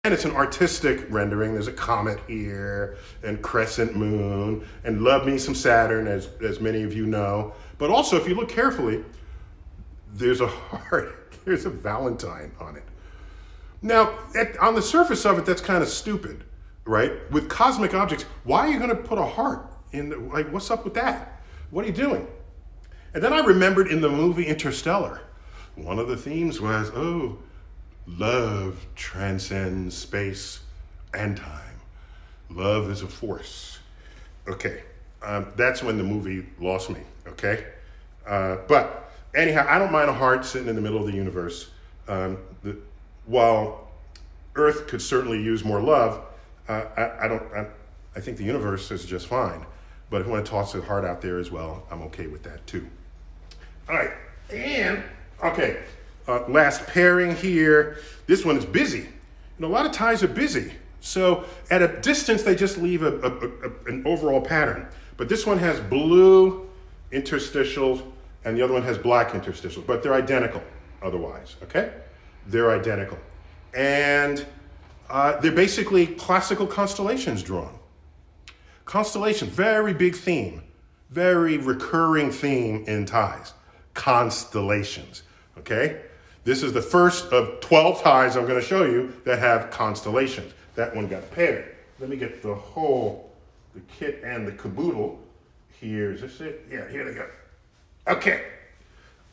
And it's an artistic rendering. There's a comet here, and crescent moon, and love me some Saturn, as many of you know. But also, if you look carefully, there's a heart, there's a Valentine on it. Now, on the surface of it, that's kind of stupid, right? With cosmic objects, why are you gonna put a heart in, like, what's up with that? What are you doing? And then I remembered in the movie Interstellar, one of the themes was, oh, love transcends space and time. Love is a force. Okay, that's when the movie lost me, okay? But anyhow, I don't mind a heart sitting in the middle of the universe. While Earth could certainly use more love, I think the universe is just fine. But if you want to toss a heart out there as well, I'm okay with that too. All right, and okay. Last pairing here. This one is busy. A lot of ties are busy. So at a distance, they just leave an overall pattern. But this one has blue interstitials, and the other one has black interstitials. But they're identical otherwise, okay? They're identical. And they're basically classical constellations drawn. Constellation, very big theme. Very recurring theme in ties. Constellations, okay? This is the first of 12 ties I'm going to show you that have constellations. That one got paired. Let me get the kit and the caboodle. Here, is this it? Yeah, here they go. Okay.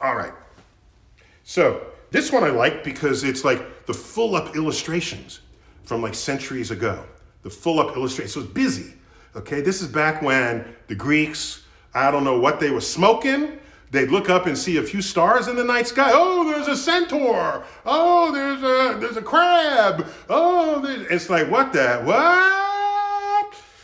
All right. So this one I like because it's like the full up illustrations from like centuries ago. The full up illustrations. So it's busy. Okay. This is back when the Greeks, I don't know what they were smoking. They'd look up and see a few stars in the night sky. Oh, there's a centaur. Oh, there's a crab. Oh, it's like, what?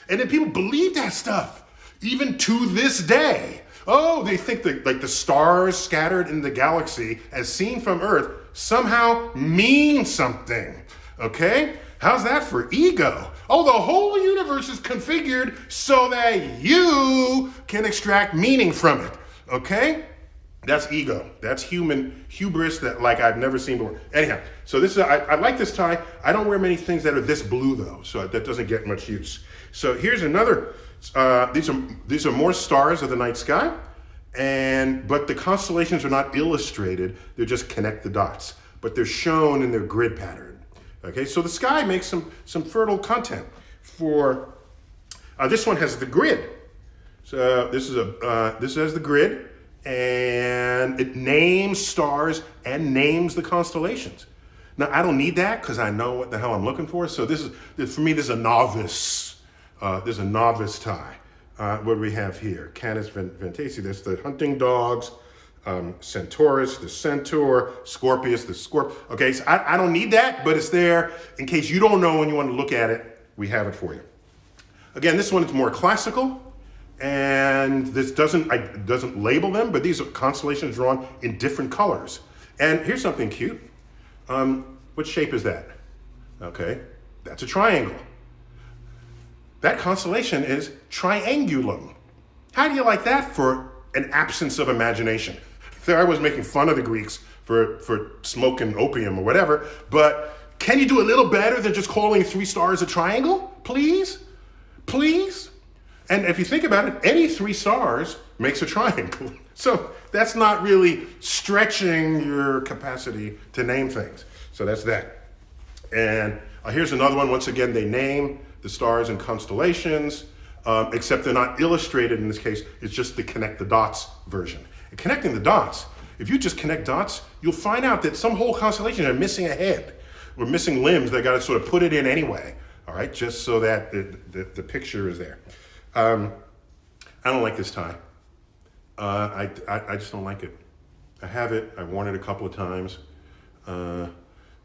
And then people believe that stuff, even to this day. Oh, they think that like the stars scattered in the galaxy as seen from Earth somehow mean something, okay? How's that for ego? Oh, the whole universe is configured so that you can extract meaning from it. Okay? That's ego. That's human hubris that like I've never seen before. Anyhow, so this is, I like this tie. I don't wear many things that are this blue though, so that doesn't get much use. So here's another, these are more stars of the night sky, but the constellations are not illustrated, they're just connect the dots, but they're shown in their grid pattern. Okay, so the sky makes some fertile content for, this one has the grid. So this has the grid, and it names stars and names the constellations. Now I don't need that because I know what the hell I'm looking for. So for me, this is a novice. There's a novice tie. What do we have here? Canis ventesi. There's the hunting dogs, Centaurus, the centaur, Scorpius, the scorpion. Okay, so I don't need that, but it's there in case you don't know when you want to look at it. We have it for you. Again, this one is more classical. And this doesn't label them, but these are constellations drawn in different colors. And here's something cute. What shape is that? Okay, that's a triangle. That constellation is triangulum. How do you like that for an absence of imagination? There I was making fun of the Greeks for smoking opium or whatever, but can you do a little better than just calling 3 stars a triangle? Please? Please? And if you think about it, any 3 stars makes a triangle. So that's not really stretching your capacity to name things. So that's that. And here's another one. Once again, they name the stars and constellations, except they're not illustrated in this case. It's just the connect the dots version. And connecting the dots, if you just connect dots, you'll find out that some whole constellations are missing a head or missing limbs. They got to sort of put it in anyway, all right, just so that the picture is there. I don't like this tie. I just don't like it. I have it. I've worn it a couple of times.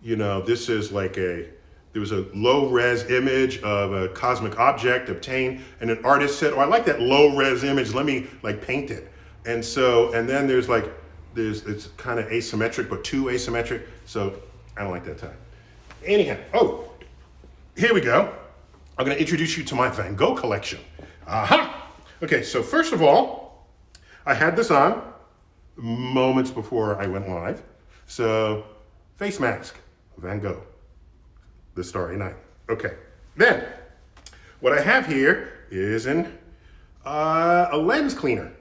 This is like there was a low-res image of a cosmic object obtained, and an artist said, oh, I like that low-res image. Let me like paint it. And then it's kind of asymmetric, but too asymmetric. So I don't like that tie. Anyhow, here we go. I'm going to introduce you to my Van Gogh collection. Aha! Okay, so first of all, I had this on moments before I went live. So, face mask, Van Gogh. the Starry Night. Okay, then what I have here is a lens cleaner.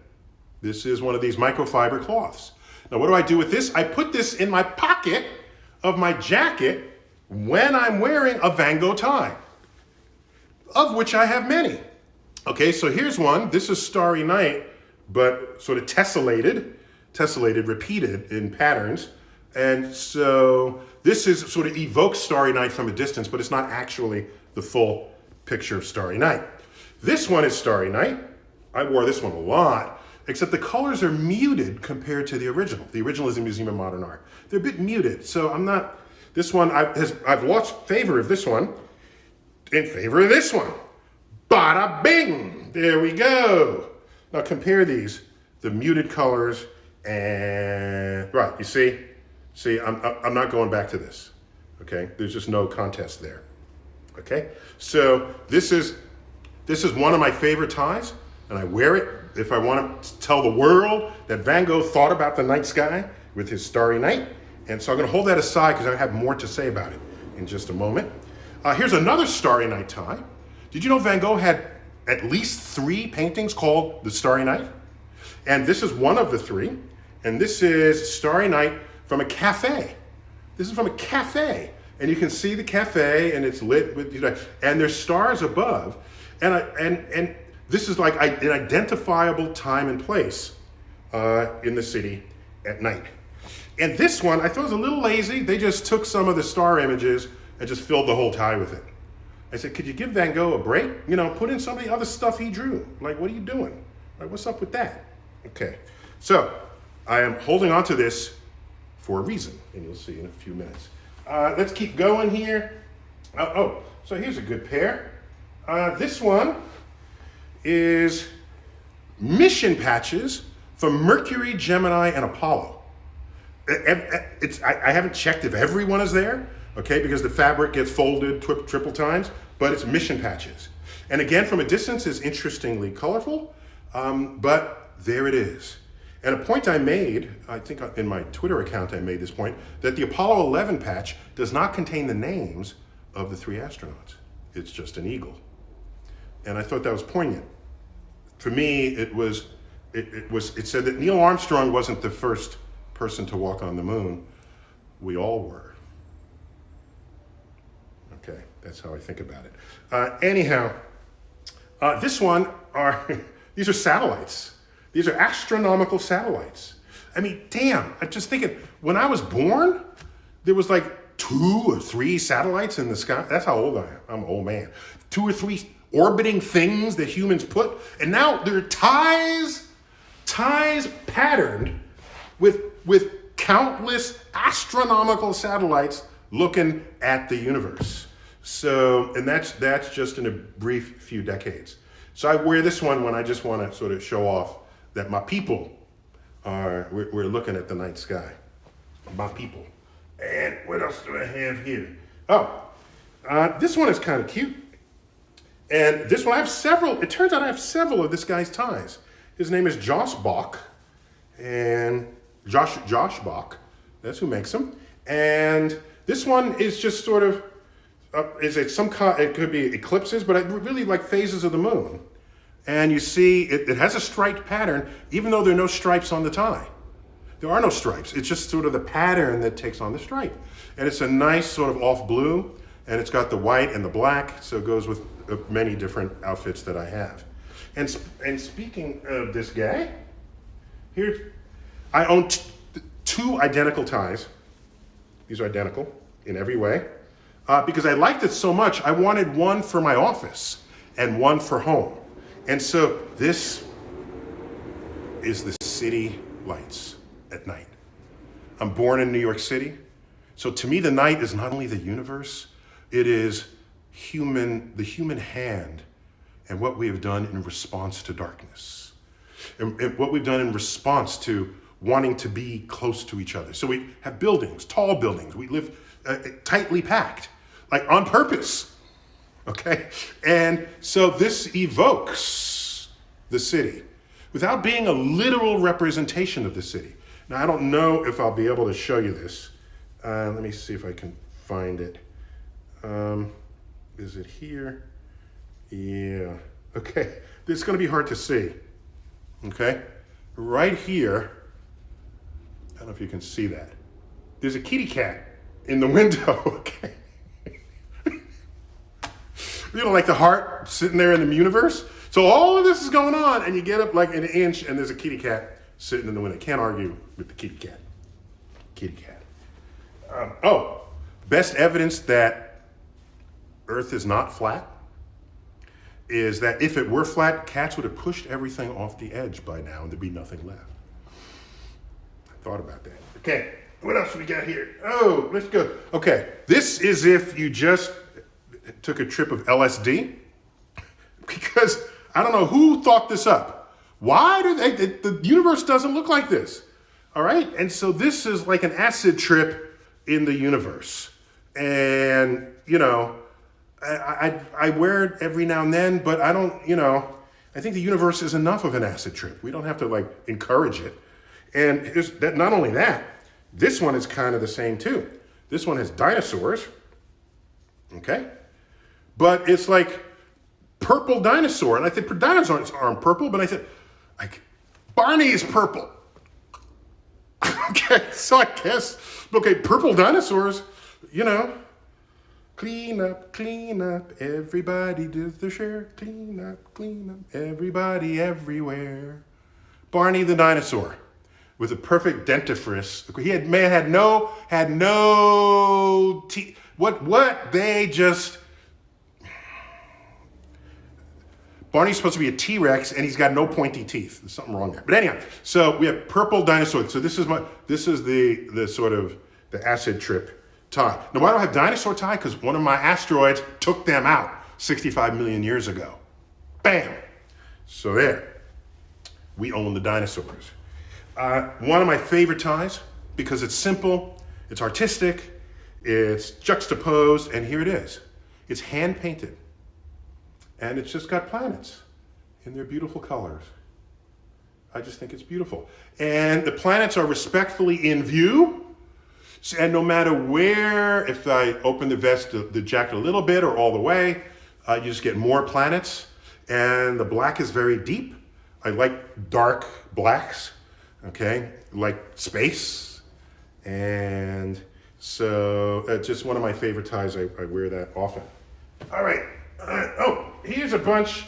This is one of these microfiber cloths. Now, what do I do with this? I put this in my pocket of my jacket when I'm wearing a Van Gogh tie, of which I have many. Okay, so here's one. This is Starry Night, but sort of tessellated, repeated in patterns. And so this is sort of evokes Starry Night from a distance, but it's not actually the full picture of Starry Night. This one is Starry Night. I wore this one a lot, except the colors are muted compared to the original. The original is the Museum of Modern Art. They're a bit muted, so I'm not, this one, I've lost favor of this one in favor of this one. Bada bing, there we go. Now compare these, the muted colors and, right, you see, I'm not going back to this, okay? There's just no contest there, okay? So this is one of my favorite ties, and I wear it if I want to tell the world that Van Gogh thought about the night sky with his Starry Night. And so I'm going to hold that aside because I have more to say about it in just a moment. Here's another Starry Night tie. Did you know Van Gogh had at least 3 paintings called the Starry Night? And this is one of the 3. And this is Starry Night from a cafe. This is from a cafe. And you can see the cafe, and it's lit with, and there's stars above. And this is like an identifiable time and place in the city at night. And this one, I thought was a little lazy. They just took some of the star images and just filled the whole tie with it. I said, could you give Van Gogh a break? You know, put in some of the other stuff he drew. Like, what are you doing? Like, what's up with that? Okay, so I am holding on to this for a reason, and you'll see in a few minutes. Let's keep going here. So here's a good pair. This one is mission patches from Mercury, Gemini, and Apollo. I haven't checked if everyone is there, okay, because the fabric gets folded triple times, but it's mission patches. And again, from a distance, it's interestingly colorful, but there it is. And a point I made, I think in my Twitter account I made this point, that the Apollo 11 patch does not contain the names of the 3 astronauts. It's just an eagle. And I thought that was poignant. For me, it said that Neil Armstrong wasn't the first person to walk on the moon. We all were. Okay, that's how I think about it. Anyhow, this one these are satellites. These are astronomical satellites. I mean, damn, I'm just thinking, when I was born, there was like 2 or 3 satellites in the sky. That's how old I am. I'm an old man. 2 or 3 orbiting things that humans put. And now there are ties patterned with countless astronomical satellites looking at the universe. So, and that's just in a brief few decades. So I wear this one when I just want to sort of show off that my people we're looking at the night sky. My people. And what else do I have here? This one is kind of cute. And this one, I have several. It turns out I have several of this guy's ties. His name is Josh Bach. And Josh Bach. That's who makes them. And this one is just sort of, it could be eclipses, but really like phases of the moon. And you see, it has a striped pattern, even though there are no stripes on the tie. There are no stripes. It's just sort of the pattern that takes on the stripe. And it's a nice sort of off blue, and it's got the white and the black, so it goes with many different outfits that I have. And speaking of this guy, here, I own 2 identical ties. These are identical in every way. Because I liked it so much, I wanted one for my office and one for home. And so this is the city lights at night. I'm born in New York City. So to me, the night is not only the universe, it is the human hand and what we have done in response to darkness. And what we've done in response to wanting to be close to each other. So we have buildings, tall buildings. We live tightly packed, like on purpose. Okay? And so this evokes the city without being a literal representation of the city. Now, I don't know if I'll be able to show you this. Let me see if I can find it. Is it here? Yeah. Okay. This is going to be hard to see. Okay. Right here. I don't know if you can see that. There's a kitty cat in the window. Okay. Like the heart sitting there in the universe. So all of this is going on, and you get up like an inch, and there's a kitty cat sitting in the window. Can't argue with the kitty cat. Kitty cat. Best evidence that Earth is not flat is that if it were flat, cats would have pushed everything off the edge by now, and there'd be nothing left. I thought about that. Okay, what else we got here? Oh, let's go. Okay, this is if you just took a trip of LSD, because I don't know who thought this up. Why do the universe doesn't look like this? All right, and so this is like an acid trip in the universe. And, I wear it every now and then, but I don't, I think the universe is enough of an acid trip. We don't have to encourage it. And not only that, this one is kind of the same too. This one has dinosaurs, okay? But it's like purple dinosaur. And I think dinosaurs aren't purple, but I said, Barney is purple. Okay, so I guess, purple dinosaurs, clean up, everybody does their share. Clean up, everybody everywhere. Barney the dinosaur with a perfect dentifrice. He had no teeth. Barney's supposed to be a T-Rex, and he's got no pointy teeth. There's something wrong there. But anyhow, so we have purple dinosaur. So this is the sort of the acid trip tie. Now, why do I have dinosaur tie? Because one of my asteroids took them out 65 million years ago. Bam. So there, we own the dinosaurs. One of my favorite ties, because it's simple, it's artistic, it's juxtaposed, and here it is. It's hand painted. And it's just got planets in their beautiful colors. I just think it's beautiful. And the planets are respectfully in view. And no matter where, if I open the jacket a little bit or all the way, you just get more planets. And the black is very deep. I like dark blacks, okay? I like space. And so it's just one of my favorite ties. I wear that often. All right. Here's a bunch.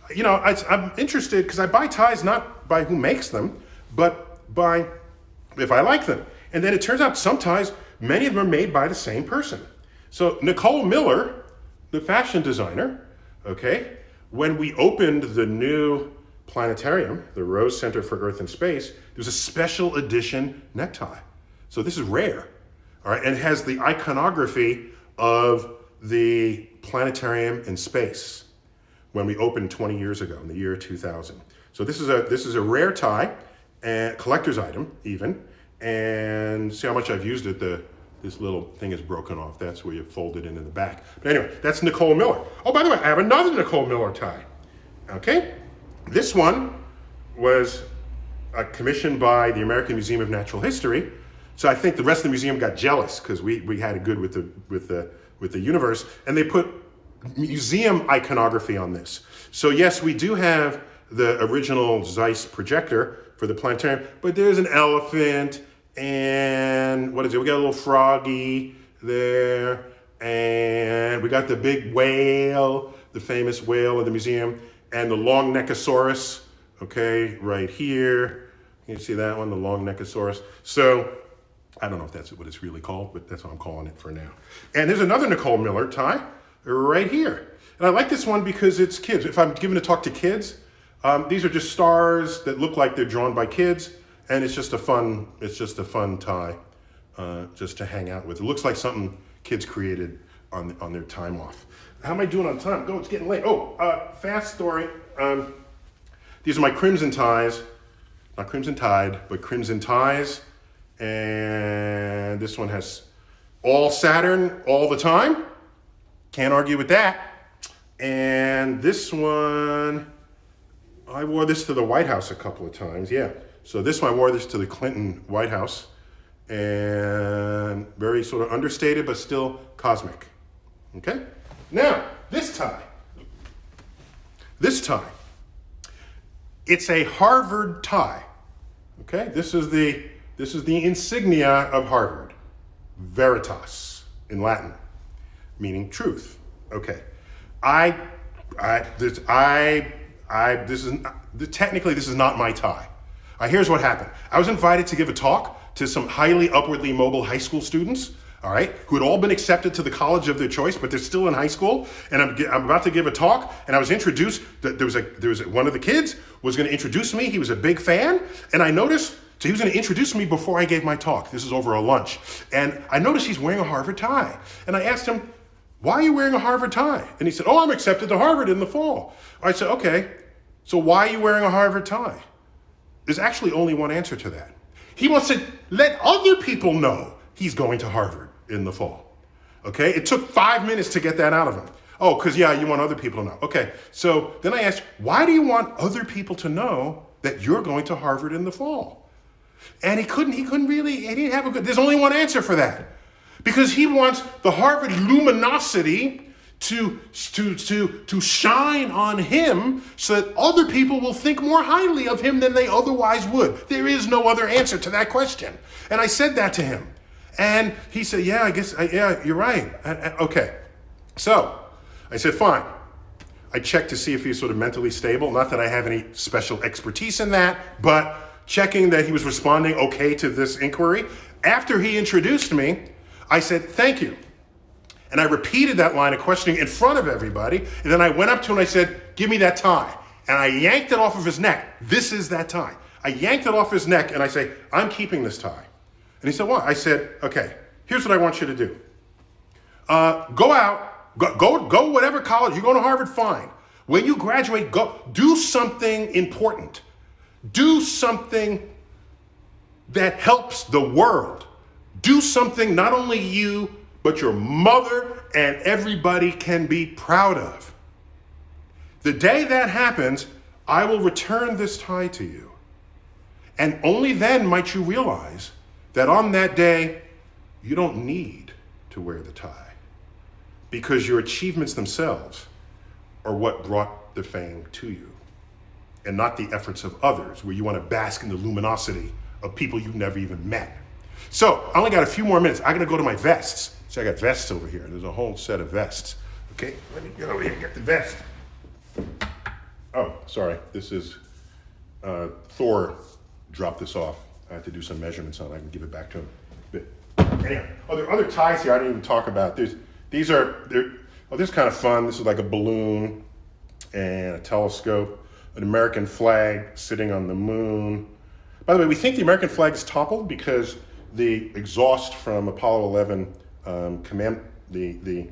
I'm interested because I buy ties not by who makes them, but by if I like them. And then it turns out some ties, many of them are made by the same person. So Nicole Miller, the fashion designer, okay, when we opened the new planetarium, the Rose Center for Earth and Space, there's a special edition necktie. So this is rare, all right, and it has the iconography of the planetarium in space when we opened 20 years ago in the year 2000. So this is a rare tie, and collector's item even, and see how much I've used it. This little thing is broken off. That's where you fold it into the back. But anyway, that's Nicole Miller. Oh, by the way, I have another Nicole Miller tie. Okay, this one was commissioned by the American Museum of Natural History. So I think the rest of the museum got jealous because we had it good with the universe, and they put museum iconography on this. So yes, we do have the original Zeiss projector for the planetarium, but there's an elephant, and what is it? We got a little froggy there, and we got the big whale, the famous whale of the museum, and the long neckosaurus, okay, right here. You see that one, the long neckosaurus. So I don't know if that's what it's really called, but that's what I'm calling it for now. And there's another Nicole Miller tie right here. And I like this one because it's kids. If I'm giving a talk to kids, these are just stars that look like they're drawn by kids, and it's just a fun tie just to hang out with. It looks like something kids created on their time off. How am I doing on time? It's getting late. Fast story. These are my crimson ties, not Crimson Tide, but crimson ties. And this one has all Saturn all the time. Can't argue with that. And this one, I wore this to the White House a couple of times, yeah. So this one, I wore this to the Clinton White House. And very sort of understated, but still cosmic. Okay? Now, this tie. This tie. It's a Harvard tie. Okay? This is the insignia of Harvard. Veritas in Latin, meaning truth. Okay. Technically, this is not my tie. Here's what happened. I was invited to give a talk to some highly upwardly mobile high school students, all right, who had all been accepted to the college of their choice, but they're still in high school. And I'm about to give a talk, and I was introduced. There was one of the kids was going to introduce me. He was a big fan, and I noticed. So he was going to introduce me before I gave my talk. This is over a lunch, and I noticed he's wearing a Harvard tie. And I asked him, "Why are you wearing a Harvard tie?" And he said, "Oh, I'm accepted to Harvard in the fall." I said, "Okay, so why are you wearing a Harvard tie?" There's actually only one answer to that. He wants to let other people know he's going to Harvard in the fall. Okay? It took 5 minutes to get that out of him. Oh, because yeah, you want other people to know. Okay, so then I asked, why do you want other people to know that you're going to Harvard in the fall? And he didn't have a good, there's only one answer for that. Because he wants the Harvard luminosity to shine on him so that other people will think more highly of him than they otherwise would. There is no other answer to that question. And I said that to him. And he said, yeah, I guess, yeah, you're right. Okay. So I said, fine. I checked to see if he was sort of mentally stable. Not that I have any special expertise in that, but checking that he was responding okay to this inquiry. After he introduced me, I said, thank you. And I repeated that line of questioning in front of everybody. And then I went up to him and I said, give me that tie. And I yanked it off of his neck. This is that tie. I yanked it off his neck and I say, I'm keeping this tie. And he said, what? I said, okay, here's what I want you to do. Go out, go whatever college. You're going to Harvard, fine. When you graduate, go do something important. Do something that helps the world. Do something not only you, but your mother and everybody can be proud of. The day that happens, I will return this tie to you. And only then might you realize that on that day, you don't need to wear the tie because your achievements themselves are what brought the fame to you and not the efforts of others where you want to bask in the luminosity of people you've never even met. So I only got a few more minutes. I got to go to my vests. So I got vests over here. There's a whole set of vests. Okay, let me get over here and get the vest. Oh, sorry. This is Thor dropped this off. I have to do some measurements on it. I can give it back to him. But anyhow, there are other ties here I didn't even talk about. This is kind of fun. This is like a balloon and a telescope, an American flag sitting on the moon. By the way, we think the American flag is toppled because the exhaust from Apollo 11 the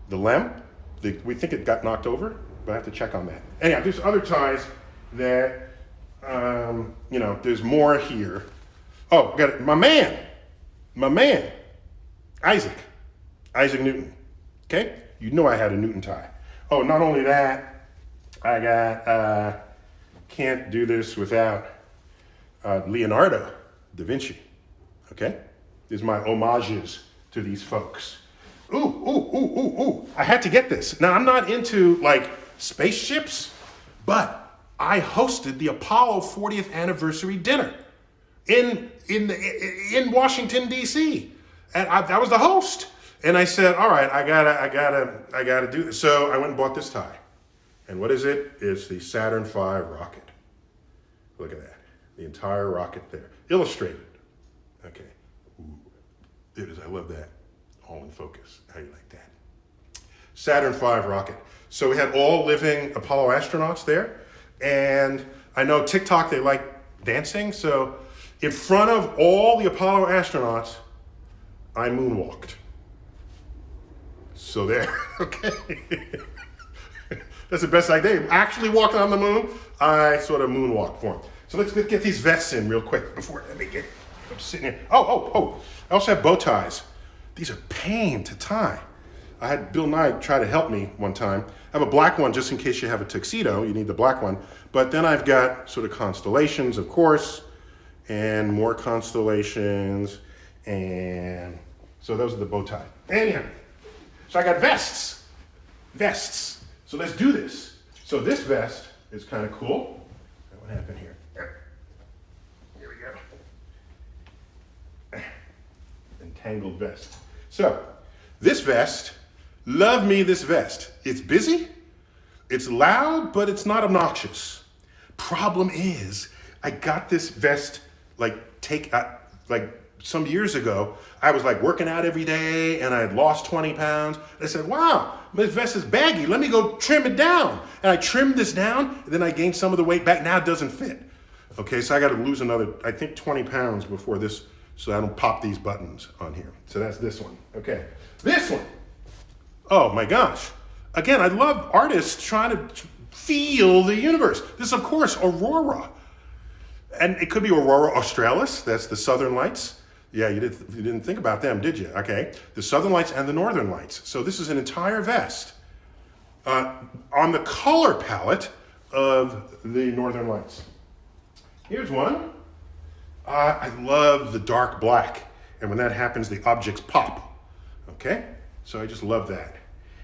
LEM, we think it got knocked over, but I have to check on that. Anyhow, there's other ties that, there's more here. Oh, I got it. My man, Isaac Newton. Okay? You know I had a Newton tie. Oh, not only that, I got, can't do this without Leonardo da Vinci. Okay? These are my homages to these folks. Ooh. I had to get this. Now, I'm not into like spaceships, but I hosted the Apollo 40th anniversary dinner in Washington, D.C. And I was the host. And I said, all right, I gotta do this. So I went and bought this tie. And what is it? It's the Saturn V rocket. Look at that. The entire rocket there. Illustrated. Okay. Ooh. It is. I love that. All in focus. How do you like that? Saturn V rocket. So we had all living Apollo astronauts there. And I know TikTok, they like dancing. So in front of all the Apollo astronauts, I moonwalked. So there, okay. That's the best I did. Actually walking on the moon, I sort of moonwalked for him. So let's get these vests in real quick before, I'm sitting here. Oh. I also have bow ties. These are pain to tie. I had Bill Nye try to help me one time. I have a black one just in case you have a tuxedo, you need the black one. But then I've got sort of constellations, of course, and more constellations. And so those are the bow tie. Anyhow, So I got vests. Vests. So let's do this. So this vest is kind of cool. What happened here? Here we go. Entangled vest. So this vest, love me this vest. It's busy, it's loud, but it's not obnoxious. Problem is, I got this vest like some years ago. I was like working out every day and I had lost 20 pounds. I said, wow, this vest is baggy. Let me go trim it down. And I trimmed this down, and then I gained some of the weight back. Now it doesn't fit. Okay, so I got to lose another, I think 20 pounds before this, so I don't pop these buttons on here. So that's this one. Okay, this one. Oh my gosh. Again, I love artists trying to feel the universe. This is, of course, Aurora. And it could be Aurora Australis. That's the Southern Lights. Yeah, you didn't think about them, did you? Okay. The Southern Lights and the Northern Lights. So this is an entire vest on the color palette of the Northern Lights. Here's one. I love the dark black. And when that happens, the objects pop. Okay? So I just love that.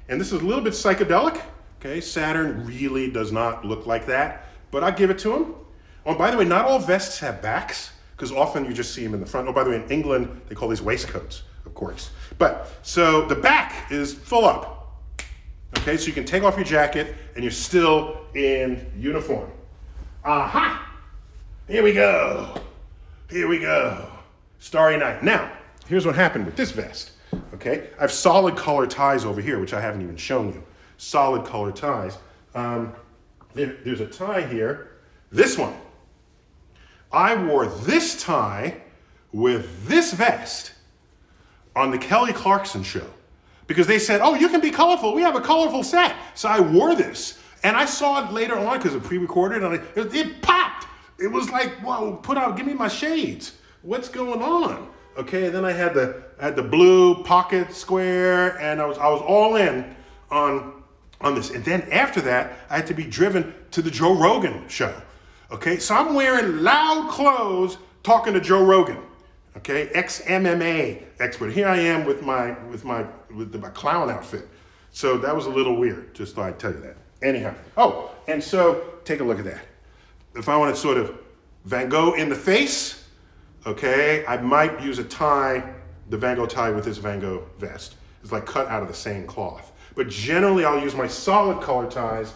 And this is a little bit psychedelic. Okay? Saturn really does not look like that. But I'll give it to him. Oh, by the way, not all vests have backs, because often you just see them in the front. Oh, by the way, in England, they call these waistcoats, of course. But, so the back is full up. Okay, so you can take off your jacket and you're still in uniform. Aha! Here we go. Here we go. Starry night. Now, here's what happened with this vest. Okay, I have solid color ties over here, which I haven't even shown you. Solid color ties. There's a tie here. This one. I wore this tie with this vest on the Kelly Clarkson show because they said, oh, you can be colorful. We have a colorful set. So I wore this, and I saw it later on because it pre-recorded, and it popped. It was like, whoa, give me my shades. What's going on? Okay, and then I had the blue pocket square, and I was all in on this. And then after that, I had to be driven to the Joe Rogan show. Okay, so I'm wearing loud clothes talking to Joe Rogan, okay, ex-MMA expert. Here I am with my clown outfit. So that was a little weird, just thought I'd tell you that. Anyhow, oh, and so take a look at that. If I want to sort of Van Gogh in the face, okay, I might use a tie, the Van Gogh tie with this Van Gogh vest. It's like cut out of the same cloth. But generally I'll use my solid color ties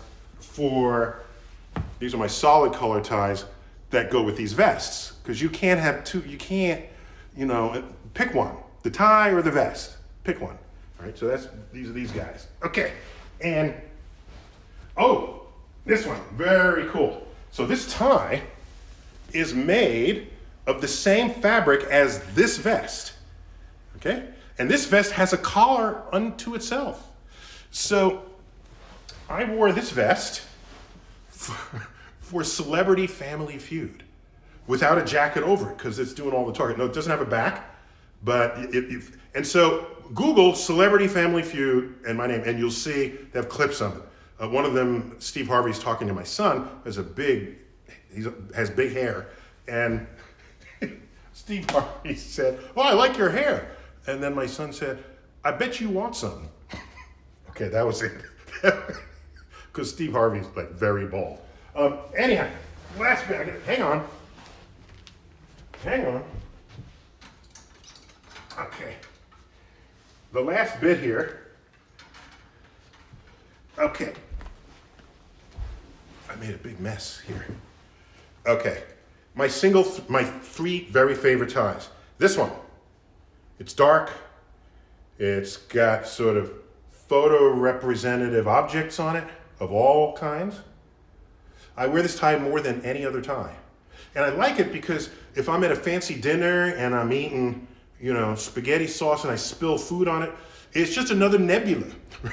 these are my solid color ties that go with these vests. Because you can't have two, pick one. The tie or the vest. Pick one. All right, so these are these guys. Okay, and, oh, this one, very cool. So this tie is made of the same fabric as this vest. Okay, and this vest has a collar unto itself. So I wore this vest for Celebrity Family Feud without a jacket over it because it's doing all the talking. No, it doesn't have a back, but and so Google Celebrity Family Feud and my name, and you'll see they have clips of it. One of them, Steve Harvey's talking to my son, has big hair, and Steve Harvey said, "Oh, I like your hair," and then my son said, "I bet you want some." Okay, that was it. Because Steve Harvey's like very bald. Anyhow, last bit. Hang on. Okay. The last bit here. Okay. I made a big mess here. Okay. My three very favorite ties. This one. It's dark. It's got sort of photo representative objects on it of all kinds. I wear this tie more than any other tie. And I like it because if I'm at a fancy dinner and I'm eating, spaghetti sauce and I spill food on it, it's just another nebula,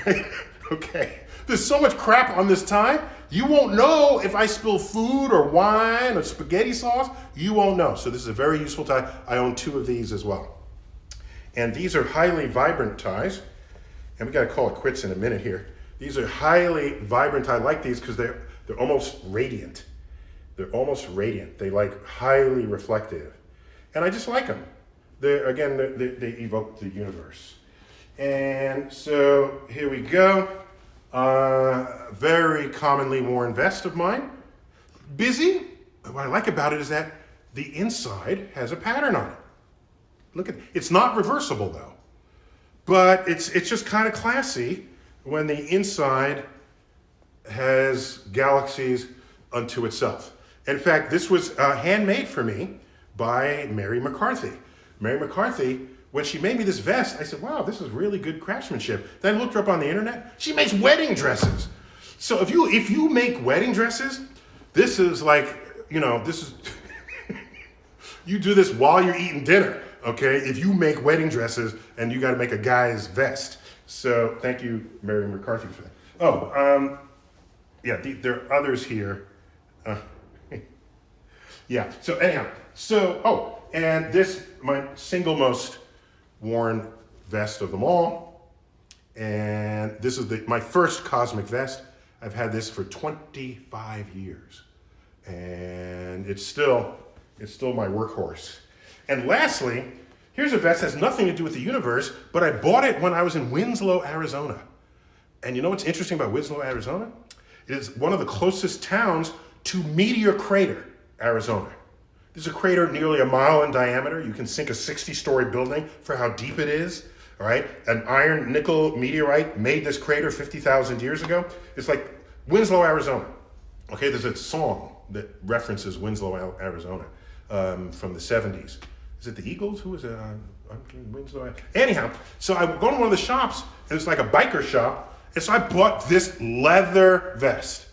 right? Okay. There's so much crap on this tie, you won't know if I spill food or wine or spaghetti sauce, you won't know. So this is a very useful tie. I own 2 of these as well. And these are highly vibrant ties. And we got to call it quits in a minute here. These are highly vibrant. I like these because they're almost radiant. They're almost radiant. They like highly reflective. And I just like them. They evoke the universe. And so here we go. Very commonly worn vest of mine. Busy. What I like about it is that the inside has a pattern on it. Look at it. It's not reversible though, but it's just kind of classy when the inside has galaxies unto itself. In fact, this was handmade for me by Mary McCarthy. Mary McCarthy, when she made me this vest, I said, wow, this is really good craftsmanship. Then I looked her up on the internet. She makes wedding dresses. So if you make wedding dresses, this is like, this is, you do this while you're eating dinner, okay? If you make wedding dresses and you got to make a guy's vest. So thank you, Mary McCarthy, for that. Oh, yeah, there are others here. Yeah, so anyhow, and this, my single most worn vest of them all. And this is my first cosmic vest. I've had this for 25 years. And it's still my workhorse. And lastly, here's a vest that has nothing to do with the universe, but I bought it when I was in Winslow, Arizona. And you know what's interesting about Winslow, Arizona? It is one of the closest towns to Meteor Crater, Arizona. This is a crater nearly a mile in diameter. You can sink a 60-story building for how deep it is, all right? An iron nickel meteorite made this crater 50,000 years ago. It's like Winslow, Arizona. Okay, there's a song that references Winslow, Arizona from the 70s. Is it the Eagles? Who is it? Winslow. Anyhow, so I go to one of the shops, and it's like a biker shop, and so I bought this leather vest.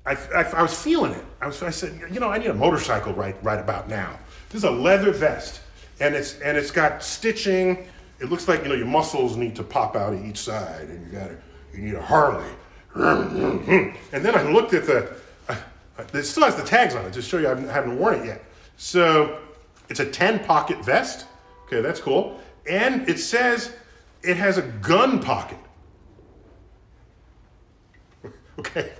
I was feeling it. I said, I need a motorcycle right about now. This is a leather vest, and it's got stitching. It looks like your muscles need to pop out of each side, and you need a Harley. And then I looked at it still has the tags on it, just to show you I haven't worn it yet. So it's a 10-pocket vest. Okay, that's cool. And it says it has a gun pocket. Okay,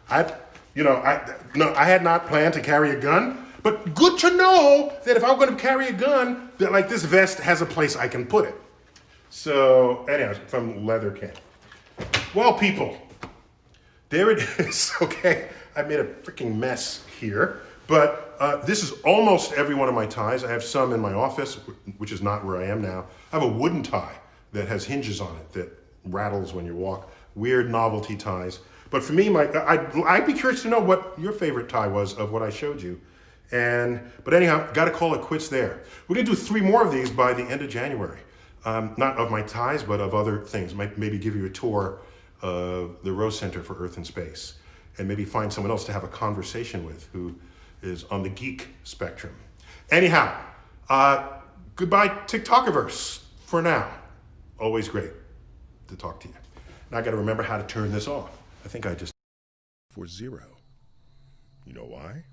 I had not planned to carry a gun, but good to know that if I'm going to carry a gun, that like this vest has a place I can put it. So anyways, from Leather King. Well, people, there it is. Okay, I made a freaking mess here, but this is almost every one of my ties. I have some in my office, which is not where I am now. I have a wooden tie that has hinges on it that rattles when you walk. Weird novelty ties. But for me, I'd be curious to know what your favorite tie was of what I showed you. But anyhow, got to call it quits there. We're going to do 3 more of these by the end of January. Not of my ties, but of other things. Maybe give you a tour of the Rose Center for Earth and Space. And maybe find someone else to have a conversation with who is on the geek spectrum. Anyhow, goodbye TikTokiverse for now. Always great to talk to you. Now I got to remember how to turn this off. I think I just for 0. You know why?